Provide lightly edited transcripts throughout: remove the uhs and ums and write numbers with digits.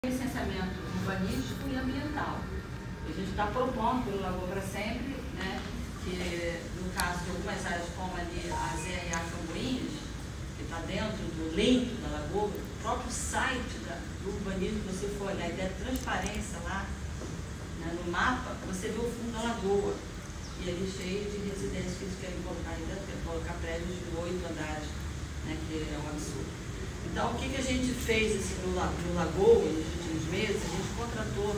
licenciamento urbanístico e ambiental. A gente está propondo pelo Lagoa para Sempre, né, que no caso de algumas áreas como ali a ZRA Camboinhas, que está dentro do leito da Lagoa, o próprio site do urbanismo, se você for olhar, a transparência lá, né, no mapa, você vê o fundo da Lagoa, e ali cheio de residências que eles querem colocar aí dentro, querem colocar prédios de 8 andares, né, que é um absurdo. Então, o que a gente fez assim, no Lagoa, nos últimos meses? A gente contratou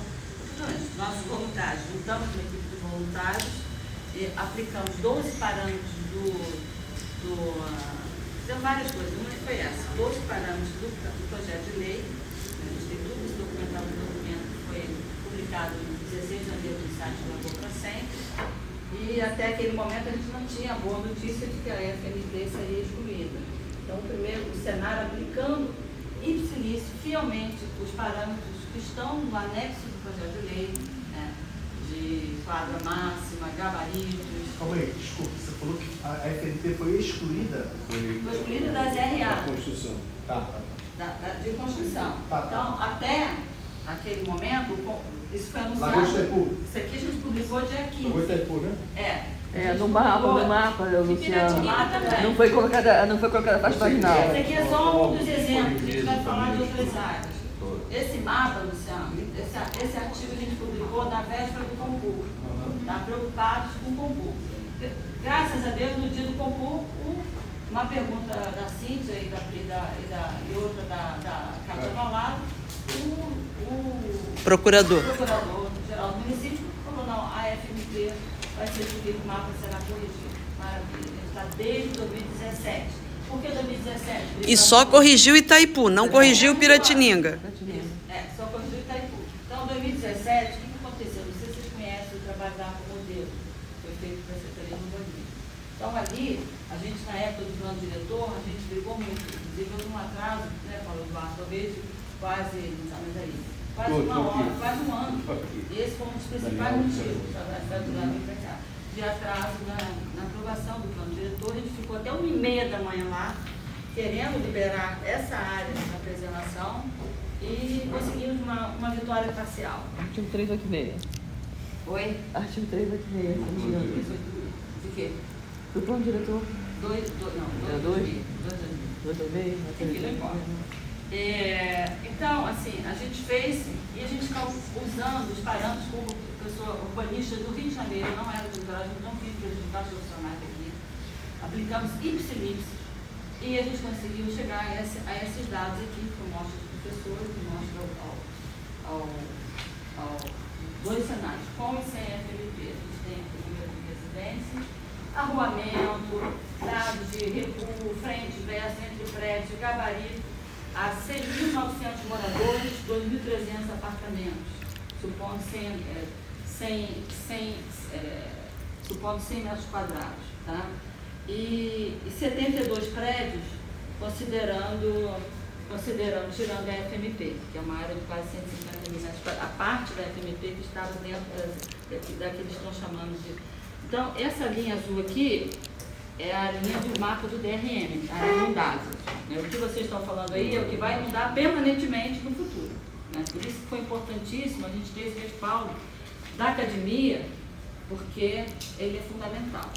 nossos voluntários, juntamos uma equipe de voluntários, e aplicamos 12 parâmetros fizemos várias coisas, uma foi essa, 12 parâmetros do projeto de lei. A gente tem tudo isso documentado no documento que foi publicado em 16 de janeiro no site do Lagoa para Sempre, e até aquele momento a gente não tinha a boa notícia de que a FMT seria excluída. Então, primeiro, o Senar aplicando ipsilício fielmente os parâmetros que estão no anexo do projeto de lei, né, de quadra máxima, gabaritos. Calma aí, desculpa, você falou que a FNT foi excluída? Foi excluída da ZRA. Da construção. De construção. Então, até aquele momento, isso foi anunciado. Lagoa de Itaipu. Isso aqui a gente publicou dia 15. Lagoa de Itaipu, né? No mapa, Luciano. Não foi colocada a faixa marginal. Esse aqui é só um dos exemplos, a gente vai falar de outras áreas. Esse mapa, Luciano, esse artigo a gente publicou na véspera do concurso. Está preocupados com o concurso. Graças a Deus, no dia do concurso, uma pergunta da Cíntia e outra da Cátia Valado, o procurador-geral do município falou, não, a FMT vai ser subido, o mapa será corrigido. Maravilha, a gente está desde 2017. Por que 2017? E só corrigiu Itaipu, não corrigiu Piratininga. Só corrigiu Itaipu. Então, em 2017, o que aconteceu? Não sei se vocês conhecem o trabalho da Arco Modelo, que foi feito pela Secretaria do Urbanismo. Então, ali, a gente, na época do plano diretor, a gente brigou muito. Inclusive, houve um atraso, né, Paulo Eduardo, talvez quase, não sabe mais aí, quase uma hora, quase um ano. E esse foi um dos principais motivos, de atraso na aprovação do plano diretor. A gente ficou até 1h30 da manhã lá, querendo liberar essa área da preservação e conseguimos uma vitória parcial. Artigo 386. Oi? Artigo 386. De quê? Do plano diretor? 2,5. Então, assim, a gente fez e a gente ficava usando os parâmetros como pessoa urbanista do Rio de Janeiro, não era do litoral, a gente não quis prejudicar os profissionais aqui. Aplicamos ipsilípsis e a gente conseguiu chegar a esses dados aqui, que eu mostro aos professores, que mostro ao dois cenários, com e sem FMT. A gente tem aqui o número de residência, arruamento, dados de recuo, frente, verso, entre prédios, gabarito, a 6.900 moradores, 2.300 apartamentos, supondo 100 metros quadrados, tá? E 72 prédios, tirando a FMP, que é uma área de quase 150 mil metros quadrados, a parte da FMP que estava dentro da que eles estão chamando de... Então, essa linha azul aqui é a linha do mapa do DRM, a área inundável. O que vocês estão falando aí é o que vai inundar permanentemente no futuro. Né? Por isso que foi importantíssimo a gente ter esse respaldo da academia, porque ele é fundamental.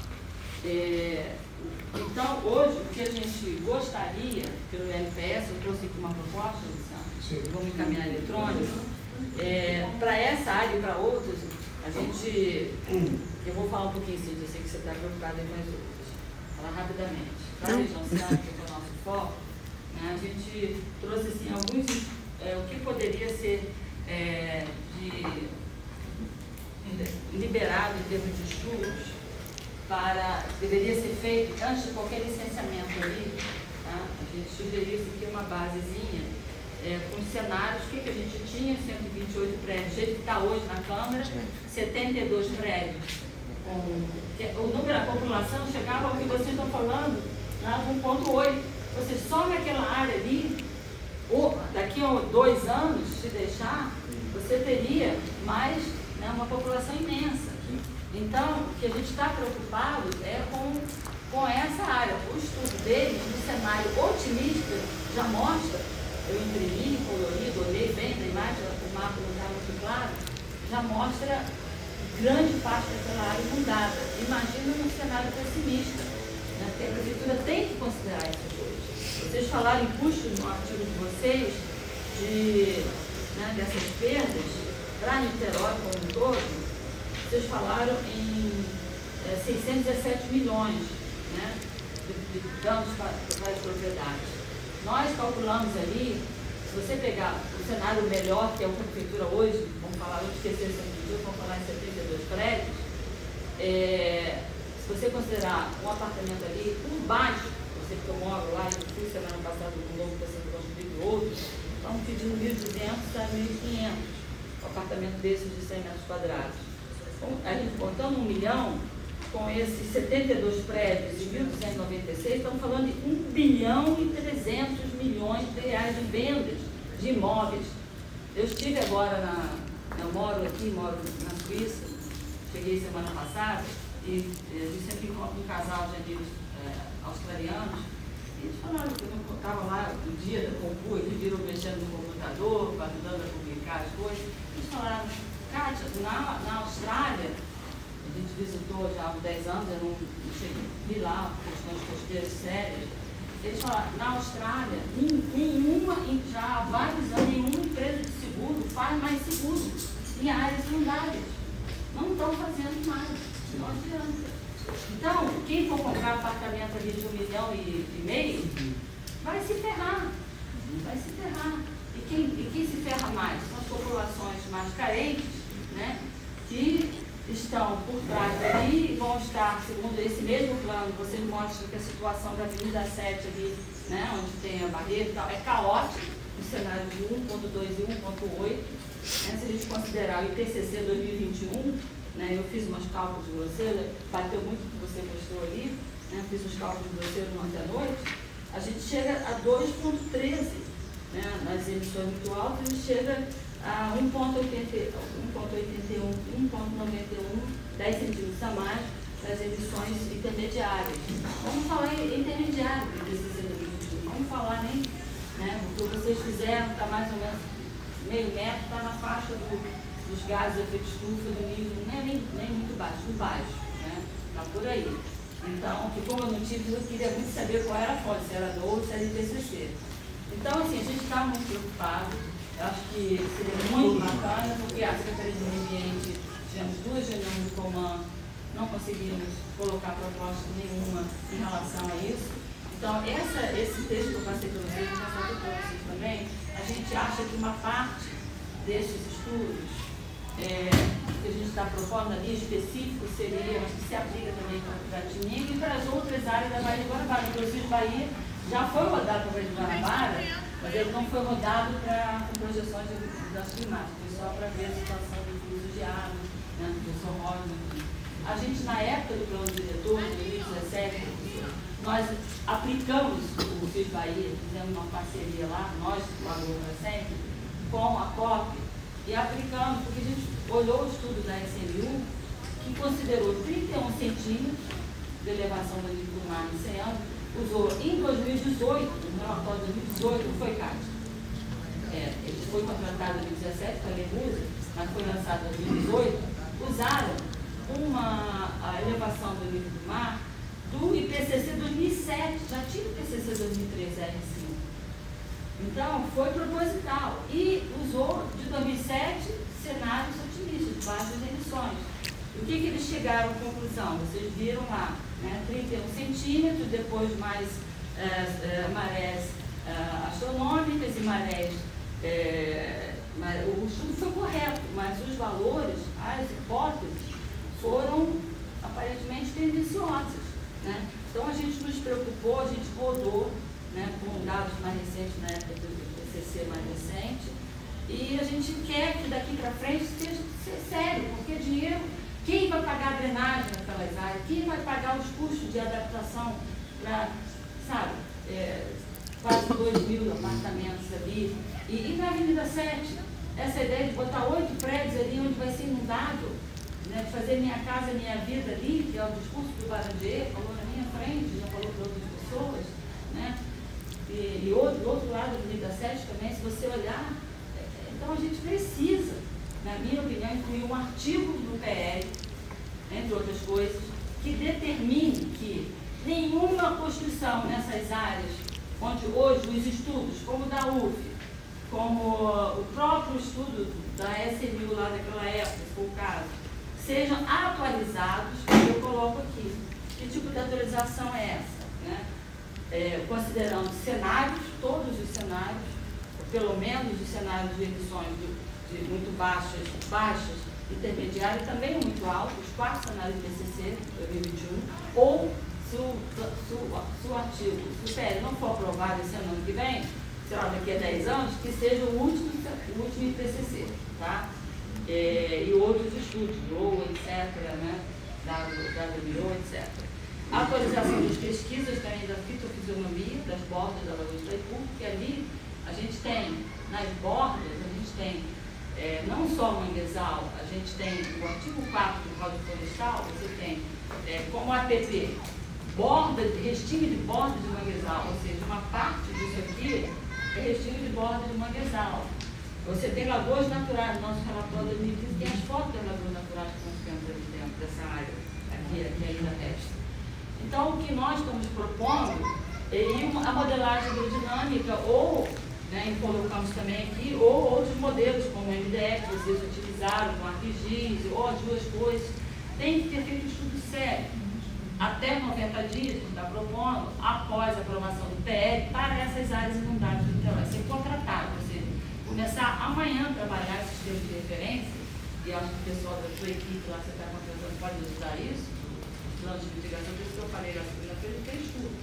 Então, hoje, o que a gente gostaria, pelo LPS, eu trouxe aqui uma proposta, Luciano, vamos encaminhar eletrônico, para essa área e para outras, a gente, eu vou falar um pouquinho, Cíntia, eu sei que você está preocupada com as outras. Falar rapidamente. Para a região central, que é o nosso foco, né, a gente trouxe assim, alguns, o que poderia ser liberado em termos de estudos, deveria ser feito antes de qualquer licenciamento ali, tá? A gente sugeriu isso aqui uma basezinha, com cenários, o que a gente tinha, 128 prédios, do jeito que está hoje na Câmara, 72 prédios. O número da população chegava ao que vocês estão falando, lá 1,8. Ou seja, só naquela área ali, daqui a 2 anos, se deixar, você teria mais, né, uma população imensa. Então, o que a gente está preocupado é com essa área. O estudo deles, no cenário otimista, já mostra eu imprimi, colorido, olhei bem na imagem, o mapa não está muito claro, já mostra grande parte daquela área inundada. Imagina num cenário pessimista, né? Porque a prefeitura tem que considerar essas coisas. Vocês falaram em custo no artigo de vocês, dessas perdas, para Niterói como um todo, vocês falaram em 617 milhões, né, de danos para as propriedades. Nós calculamos ali, se você pegar o cenário melhor, que é o que a prefeitura hoje, vamos falar, vamos esquecer esse vídeo, vamos falar em 72 prédios, se você considerar um apartamento ali, por baixo, você que eu moro lá, eu fui semana passada um novo está sendo construído outro, estão pedindo 1.200 a 1.500, um apartamento desses de 100 metros quadrados. A gente contando 1 milhão, com esses 72 prédios de 1.296, estamos falando de 1 bilhão e 300 milhões de reais de vendas de imóveis. Eu estive agora eu moro na Suíça, cheguei semana passada, e eu sempre encontro um casal de amigos australianos, e eles falaram que eu estava lá no dia da concurso, eles viram mexendo no computador, ajudando a publicar as coisas, eles falaram, Kátia, na Austrália, a gente visitou já há uns 10 anos, eu não cheguei lá, questões costeiras sérias. Eles falaram, na Austrália, já há vários anos, nenhuma empresa de seguro faz mais seguro em áreas inundáveis. Não estão fazendo mais, não adianta. Então, quem for comprar apartamento ali de 1,5 milhão, vai se ferrar. Vai se ferrar. E quem se ferra mais? São as populações mais carentes, né, que estão por trás dali e vão estar, segundo esse mesmo plano, você mostra que a situação da Avenida 7 ali, né, onde tem a barreira e tal, é caótica, no cenário de 1.2 e 1.8. Né, se a gente considerar o IPCC 2021, né, eu fiz umas cálculos de grosseiro, bateu muito o que você mostrou ali, né, fiz os cálculos de grosseiro ontem à noite, a gente chega a 2.13, né, nas emissões muito altas, a gente chega a 1,81, 1,91, 10 centímetros a mais das emissões intermediárias. Vamos falar em intermediário do IPCC 2021, vamos falar nem, né, o que vocês fizeram está mais ou menos meio metro, está na faixa dos gases de efeito estufa, do nível, não é nem muito baixo, do baixo, né, está por aí. Então, que como eu não tive, eu queria muito saber qual era a fonte, se era do ou se era IPCC. Então, assim, a gente está muito preocupado. Eu acho que seria muito bacana, porque a Secretaria do Meio Ambiente, tivemos 2 reuniões de comando, não conseguimos colocar proposta nenhuma em relação a isso. Então, esse texto que eu passei para vocês, vou passar para vocês também, a gente acha que uma parte desses estudos que a gente está propondo ali, específico, seria, acho que se aplica também para Piratininga e para as outras áreas da Baía de Guanabara. Inclusive, Bahia já foi rodado para a Baía de Guanabara, mas ele não foi rodado com projeções de mudança climática, foi só para ver a situação do fluxo de água, né, do professor Rosa. A gente, na época do plano diretor, de 2017, nós aplicamos o FIS Bahia, fizemos uma parceria lá, nós, o Agora Sempre, com a COP, e aplicamos, porque a gente olhou o estudo da SMU, que considerou 31 centímetros de elevação do nível do mar em 100 anos, usou em 2018, no relatório de 2018, foi Cátia. Ele foi contratado em 2017 para a Lemusa, mas foi lançado em 2018, usaram a elevação do nível do mar do IPCC 2007, já tinha o IPCC 2013, R5. Então, foi proposital e usou de 2007 cenários otimistas, baixas emissões. E o que eles chegaram à conclusão? Vocês viram lá, né, 31 centímetros, depois mais marés astronômicas e marés. O estudo foi correto, mas os valores, as hipóteses, foram aparentemente tendenciosas. Né? Então, a gente nos preocupou, a gente rodou, né, com dados mais recentes, na época do IPCC mais recente, e a gente quer que daqui para frente seja sério, porque dinheiro, quem vai pagar a drenagem naquelas áreas, quem vai pagar os custos de adaptação para, sabe, quase 2.000 apartamentos ali, e na Avenida 7, essa ideia de botar 8 prédios ali onde vai ser inundável, né, de fazer minha casa, minha vida ali, que é o discurso do Barandier, falou na minha frente, já falou para outras pessoas, né? e do outro lado, a Avenida 7 também, se você olhar, então a gente precisa, na minha opinião, incluir um artigo do PL, entre outras coisas, que determine que nenhuma construção nessas áreas, onde hoje os estudos, como o da UF, como o próprio estudo da SMU lá daquela época, se for o caso, sejam atualizados, eu coloco aqui. Que tipo de atualização é essa? Né? Considerando cenários, todos os cenários, pelo menos os cenários de emissões de muito baixas, intermediárias e também muito altos, os 4 cenários do PCC 2021, ou se o artigo, se o PL não for aprovado esse ano que vem, sei lá, daqui a 10 anos, que seja o último IPCC, tá? E outros estudos, LOA, etc., né? WBO, etc. A atualização das pesquisas também da fitofisionomia, das bordas da Lagoa de Itaipu, porque ali a gente tem, nas bordas, a gente tem não só o manguezal, a gente tem o artigo 4 do Código Florestal, você tem como APP, restinho de borda de manguezal, ou seja, uma parte disso aqui é restinho de borda de manguezal. Você tem lagoas naturais, no nosso relatório de 2015, tem as fotos das lagoas naturais que nós temos aqui dentro dessa área, aqui ainda resta. Então, o que nós estamos propondo é a modelagem hidrodinâmica, ou, né, colocamos também aqui, ou outros modelos, como o MDF, que vocês utilizaram, com ArcGIS, ou as duas coisas. Tem que ter feito um estudo sério. Até 90 dias, a gente está propondo, após a aprovação do PL, para essas áreas inundadas do Niterói, ser contratado, ou seja, começar amanhã a trabalhar esse sistema de referência, e acho que o pessoal da sua equipe lá, você está contratando, pode ajudar isso, plano de mitigação, por isso que eu falei na segunda-feira, tem estudo.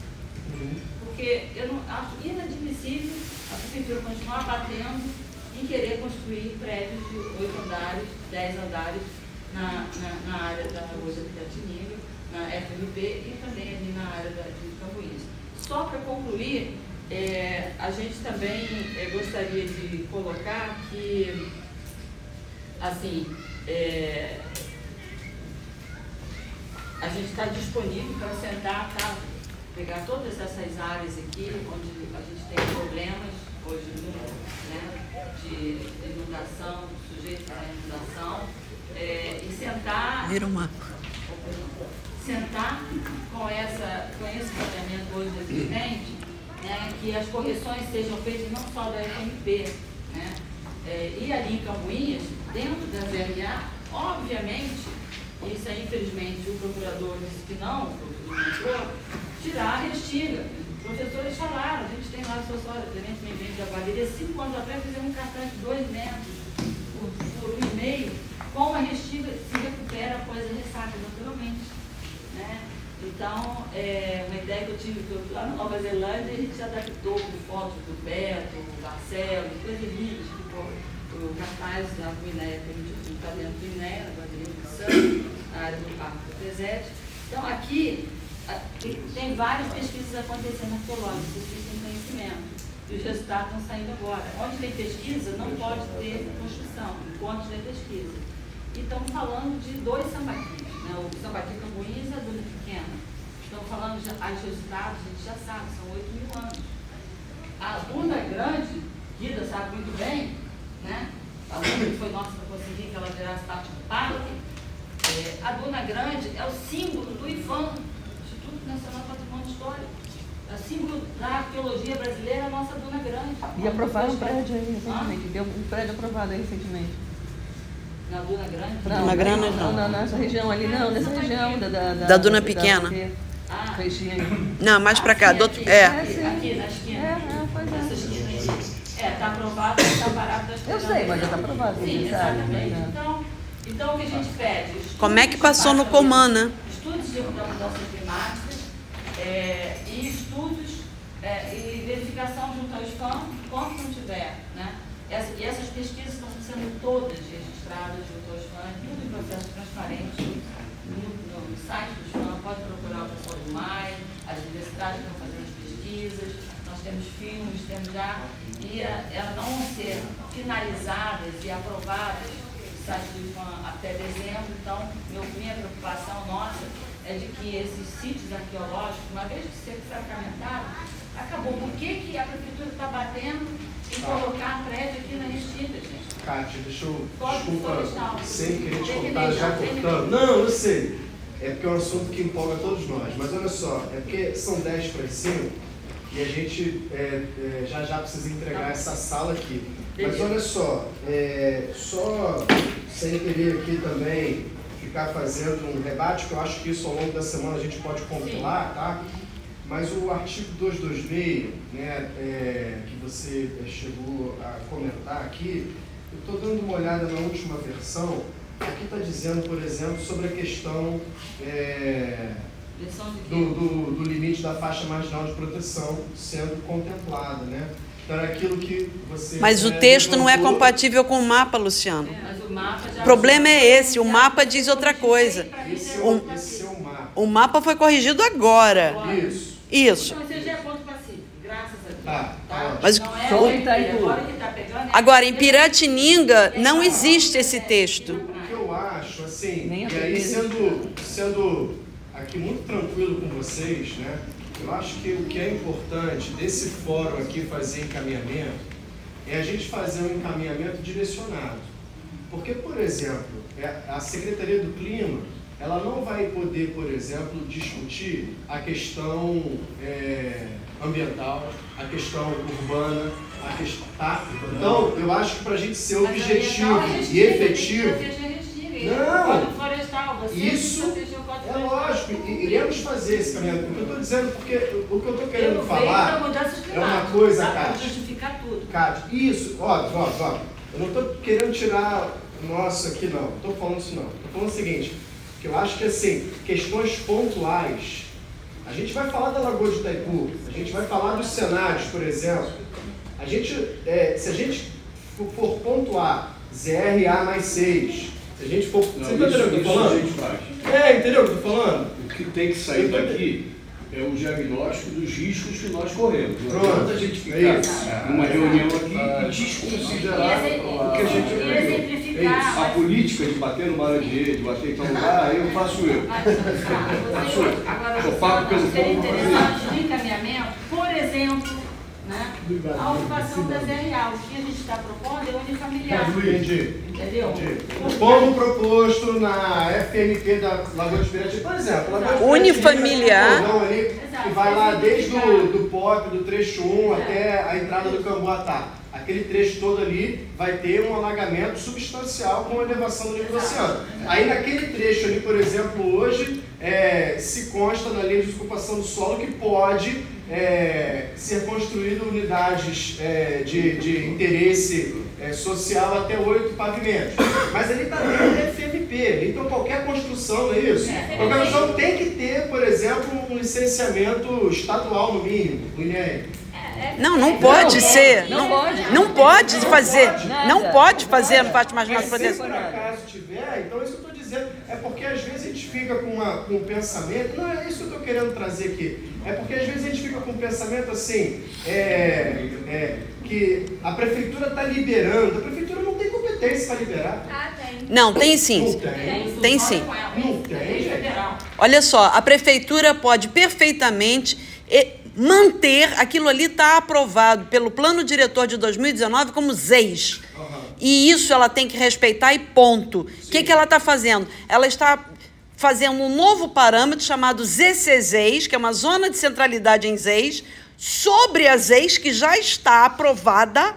Porque eu não acho inadmissível a prefeitura continuar batendo em querer construir prédios de 8 andares, 10 andares na área da Lagoa de Piratininga, na FMP e também ali na área de Cambuís. Só para concluir, a gente também gostaria de colocar que, assim, a gente está disponível para sentar, tá? Pegar todas essas áreas aqui, onde a gente tem problemas hoje, né, de inundação, sujeitos à inundação, e sentar... Vira um mapa. Sentar com esse planeamento hoje existente, né, que as correções sejam feitas não só da FMP, né, e ali em Cambuinhas, dentro da VRA, obviamente, isso aí, infelizmente, o procurador disse que não entrou, tirar a restilha. Os professores falaram, a gente tem lá, o professor Clemente Mendes de Aguadeira, 5 anos atrás fizemos um cartão de 2 metros por 1,5, com a restilha se recupera após a ressaca, naturalmente. Né? Então, uma ideia que eu tive lá na Nova Zelândia, a gente se adaptou com fotos do Beto, do Marcelo, coisas lindas, tipo o cartaz da Guiné, que a gente está dentro do Guiné, na Guarderia do Santo, na área do Parque do Presépio. Então, aqui tem várias pesquisas acontecendo arqueológicas, vocês têm conhecimento, e os resultados estão saindo agora. Onde tem pesquisa, não pode ter construção, enquanto tem pesquisa. E estamos falando de 2 sambaquis, né? O sambaqui Cambuinhas e a Duna Pequena. Estamos falando de resultados, a gente já sabe, são 8.000 anos. A Duna Grande, Guida sabe muito bem, né? A Duna que foi nossa para conseguir que ela virasse parte do parque. A Duna Grande é o símbolo do IFAM, Instituto Nacional de Patrimônio Histórico. É o símbolo da arqueologia brasileira, a nossa Duna Grande. E aprovaram um prédio aí recentemente, deu um prédio aprovado aí recentemente. Na Duna Grande? Não, na Grande não, nessa região ali, não, nessa região da Duna Pequena. Não, mais pra cá. Aqui na esquina. Pois é. Essa esquina aqui. Está aprovado, está parado. Eu sei, mas já está aprovado. Sim, exatamente. Então, o que a gente pede? Como é que passou no Coman, né? Estudos de mudanças climáticas e estudos e verificação junto ao IFAM, enquanto não tiver, né? E essas pesquisas estão sendo todas registradas junto ao IFAM, tudo em processo transparente no site do IFAM, pode procurar o pessoal do MAI, as universidades estão fazendo as pesquisas, nós temos filmes, temos já, e elas não vão ser finalizadas e aprovadas no site do IFAM até dezembro. Então, minha preocupação nossa é de que esses sítios arqueológicos, uma vez que ser sacramentado, Acabou. Por que a prefeitura está batendo em colocar prédio aqui na Restinga, gente? Kátia, desculpa, Florestal. sem querer te Terminei cortar, já terminei. cortando. Não, eu sei. É porque é um assunto que empolga todos nós. Mas olha só, é porque são 10 para 5 e a gente já precisa entregar essa sala aqui. Mas olha só, só sem querer aqui também ficar fazendo um debate, que eu acho que isso ao longo da semana a gente pode compilar, tá? Mas o artigo 226, né, que você chegou a comentar aqui, eu estou dando uma olhada na última versão, aqui está dizendo, por exemplo, sobre a questão do limite da faixa marginal de proteção sendo contemplada, né? Então era aquilo que você... Mas o texto não é compatível com o mapa, Luciano. Mas o mapa já... O problema é esse, o mapa diz outra coisa. Esse é o mapa. O mapa foi corrigido agora. Isso. Isso. Então, esse já é ponto pacífico, graças a Deus. Tá. Mas Não é só aqui, Itaipu. agora que tá pegando, agora, em Piratininga, não existe esse texto. O que eu acho, assim, Nem a e aí primeira. sendo aqui muito tranquilo com vocês, né? Eu acho que o que é importante desse fórum aqui fazer encaminhamento é a gente fazer um encaminhamento direcionado. Porque, por exemplo, a Secretaria do Clima, ela não vai poder, por exemplo, discutir a questão ambiental, a questão urbana, a questão... Tá? Então, eu acho que para a gente ser objetivo e efetivo... Não, isso é lógico, iremos fazer esse caminho. O que eu estou dizendo, porque o que eu estou querendo falar é uma coisa, Kátia. Justificar tudo. Kátia, isso, ó, eu não estou querendo tirar o nosso aqui, não. Não estou falando isso, não. Estou falando o seguinte, que eu acho que, assim, questões pontuais, a gente vai falar da Lagoa de Itaipu, a gente vai falar dos cenários, por exemplo. A gente, se a gente for pontuar ZRA mais 6, se a gente for... Não, você está entendendo o que eu estou a falando? gente faz. Entendeu o que eu estou falando? O que tem que sair daqui é o diagnóstico dos riscos que nós corremos. Não Pronto. adianta a gente ficar Isso. numa reunião aqui e desconsiderar o que a gente aprendeu. A política de bater no Maranhão, de bater em tal lugar, eu faço eu. Agora, Eu pago pelo seria povo para interessante no encaminhamento, por exemplo, né, a ocupação da ZRA. O que a gente está propondo é unifamiliar. Entendi. Entendeu? Como proposto na FMP da Lagoa de Piratininga, por exemplo, Lagoa de Piratininga, Unifamiliar. tem um cordão ali que vai lá desde do POP, do trecho 1 até a entrada do Camboatá. Aquele trecho todo ali vai ter um alagamento substancial com a elevação do nível do oceano. Aí naquele trecho ali, por exemplo, hoje se consta na lei de ocupação do solo que pode ser construído unidades de interesse social até 8 pavimentos. Mas ali está dentro da FMP, então qualquer construção, não é isso? Qualquer construção tem que ter, por exemplo, um licenciamento estadual no mínimo, o INEA. Não pode ser. Não pode. Não pode fazer. Nada. Não pode fazer a parte marginal de Se proteção. por acaso tiver, então é isso que eu estou dizendo. É porque às vezes a gente fica com um pensamento, não é isso que eu estou querendo trazer aqui. É porque às vezes a gente fica com um pensamento assim, que a prefeitura está liberando. A prefeitura não tem competência para liberar. Não, tem sim. Não tem. Tem sim. Não tem, gente. Olha só, a prefeitura pode perfeitamente manter, aquilo ali está aprovado pelo plano diretor de 2019 como ZEIS. E isso ela tem que respeitar e ponto. O que ela está fazendo? Ela está fazendo um novo parâmetro chamado ZCZEIS, que é uma zona de centralidade em ZEIS, sobre a ZEIS que já está aprovada,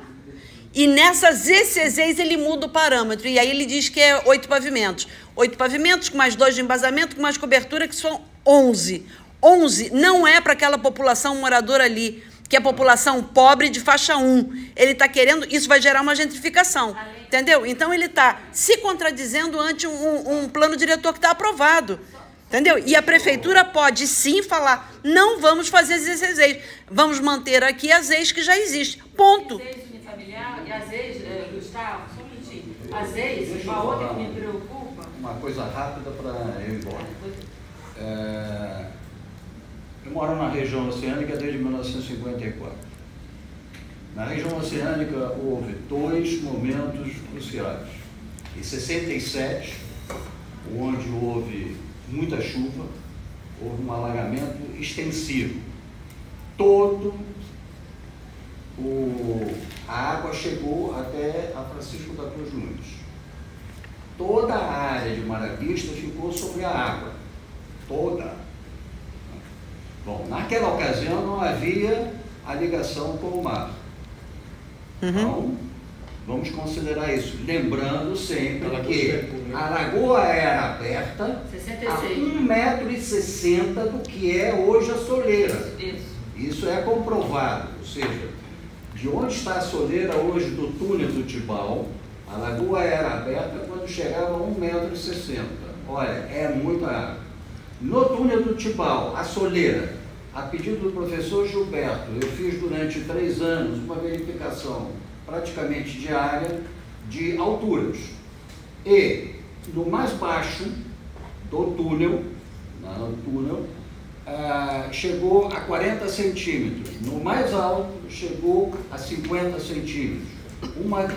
e nessa ZCZEIS ele muda o parâmetro, e aí ele diz que é 8 pavimentos. 8 pavimentos com mais 2 de embasamento, com mais cobertura, que são 11. 11 não é para aquela população moradora ali, que é a população pobre de faixa 1. Ele está querendo, isso vai gerar uma gentrificação, entendeu? Então ele está se contradizendo ante um plano diretor que está aprovado, entendeu? E a prefeitura pode sim falar, não vamos fazer ZCZEIS, vamos manter aqui a ZEIS que já existe, ponto. ZEIS unifamiliar e a ZEIS, Gustavo, só um minutinho. A ZEIS, uma outra que me preocupa... Uma coisa rápida para eu ir embora. Eu moro na região oceânica desde 1954. Na região oceânica houve 2 momentos cruciais. Em 67, onde houve muita chuva, houve um alagamento extensivo. a água chegou até a Francisco da Cruz Nunes. Toda a área de Mar à Vista ficou sobre a água. Toda. Bom, naquela ocasião não havia a ligação com o mar. Então, vamos considerar isso. Lembrando sempre que a lagoa era aberta 66. a 1,60 m do que é hoje a soleira. Isso é comprovado. Ou seja, de onde está a soleira hoje do túnel do Tibau, a lagoa era aberta quando chegava a 1,60 m. Olha, é muita água. No túnel do Tibau, a soleira, a pedido do professor Gilberto, eu fiz durante 3 anos uma verificação praticamente diária de alturas. E no mais baixo do túnel, chegou a 40 centímetros. No mais alto, chegou a 50 centímetros. Uma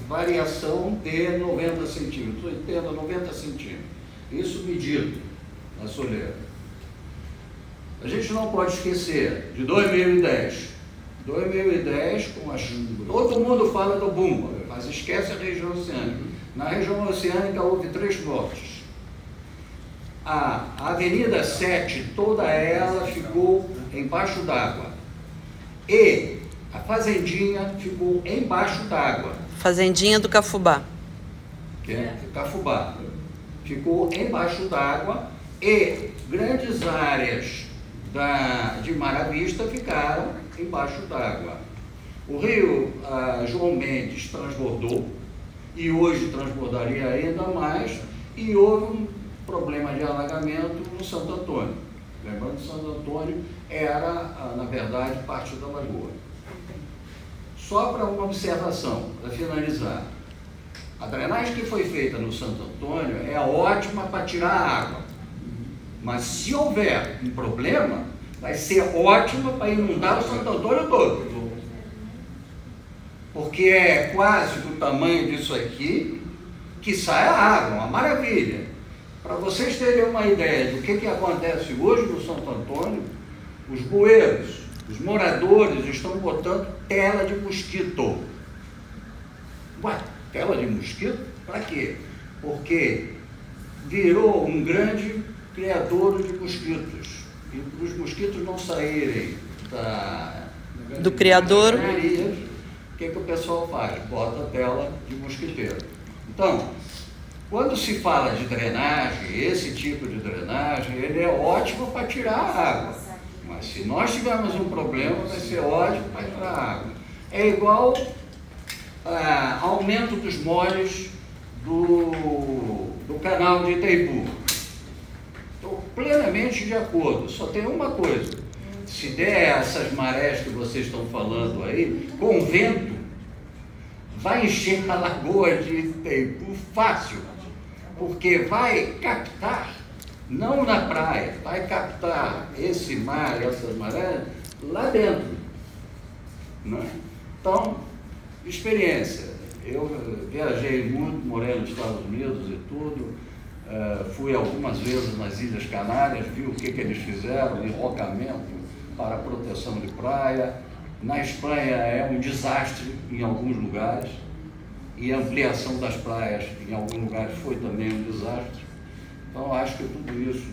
variação de 90 centímetros, 80, 90 centímetros. Isso medido na soleira. A gente não pode esquecer de 2010. 2010, todo mundo fala do Bumba, mas esquece a região oceânica. Na região oceânica houve 3 mortes. A Avenida 7, toda ela ficou embaixo d'água. E a Fazendinha ficou embaixo d'água. Fazendinha do Cafubá. Que é Cafubá. Ficou embaixo d'água e grandes áreas de Mar à Vista ficaram embaixo d'água. O rio João Mendes transbordou e hoje transbordaria ainda mais, e houve um problema de alagamento no Santo Antônio. Lembrando que Santo Antônio era, na verdade, parte da lagoa. Só para uma observação, para finalizar. A drenagem que foi feita no Santo Antônio é ótima para tirar a água. Mas se houver um problema, vai ser ótima para inundar o Santo Antônio todo. Porque é quase do tamanho disso aqui que sai a água, uma maravilha. Para vocês terem uma ideia do que acontece hoje no Santo Antônio, os bueiros, os moradores estão botando tela de mosquito. Ué, tela de mosquito? Para quê? Porque virou um grande criador de mosquitos. E para os mosquitos não saírem do criador, o que o pessoal faz? Bota tela de mosquiteiro. Então, quando se fala de drenagem, esse tipo de drenagem, ele é ótimo para tirar a água. Mas se nós tivermos um problema, vai ser ótimo para tirar a água. É igual aumento dos moles do canal de Itaipu. Estou plenamente de acordo, só tem uma coisa: se der essas marés que vocês estão falando aí, com vento, vai encher a lagoa de Itaipu fácil, porque vai captar, não na praia, vai captar esse mar, essas marés, lá dentro. Né? Então, experiência. Eu viajei muito, morei nos Estados Unidos e tudo. Fui algumas vezes nas Ilhas Canárias, vi o que eles fizeram, enrocamento para proteção de praia. Na Espanha é um desastre em alguns lugares, e a ampliação das praias em alguns lugares foi também um desastre. Então acho que tudo isso,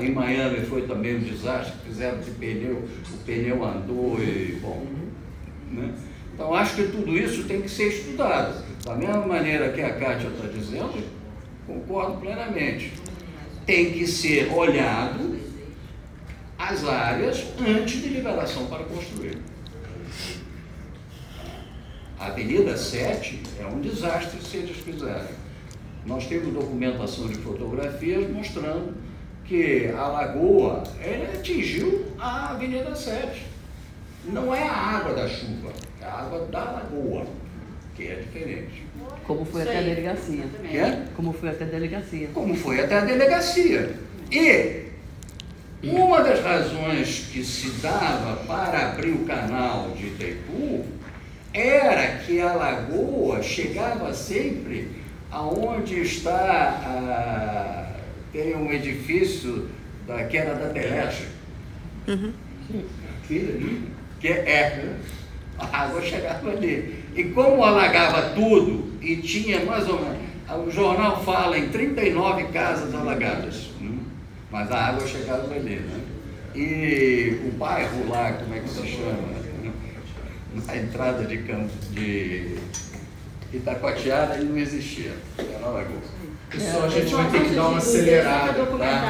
em Miami foi também um desastre, fizeram de pneu, o pneu andou e, bom, né? Então acho que tudo isso tem que ser estudado. Da mesma maneira que a Kátia está dizendo, concordo plenamente. Tem que ser olhado as áreas antes de liberação para construir. A Avenida 7 é um desastre se eles fizerem. Nós temos documentação de fotografias mostrando que a lagoa atingiu a Avenida 7. Não é a água da chuva, é a água da lagoa, que é diferente. Como foi até a delegacia. Como foi até a delegacia. Como foi até a delegacia. E uma das razões que se dava para abrir o canal de Itaipu era que a lagoa chegava sempre aonde tem um edifício que era da Telesp. Aquele ali? Que a água chegava ali. E como alagava tudo, e tinha mais ou menos, o jornal fala em 39 casas alagadas, né? Mas a água chegava ali, né? E o bairro lá, como é que se chama? A entrada de Itacoatiara, ele não existia, era Alagoas. Pessoal, a gente vai ter que dar uma acelerada, tá?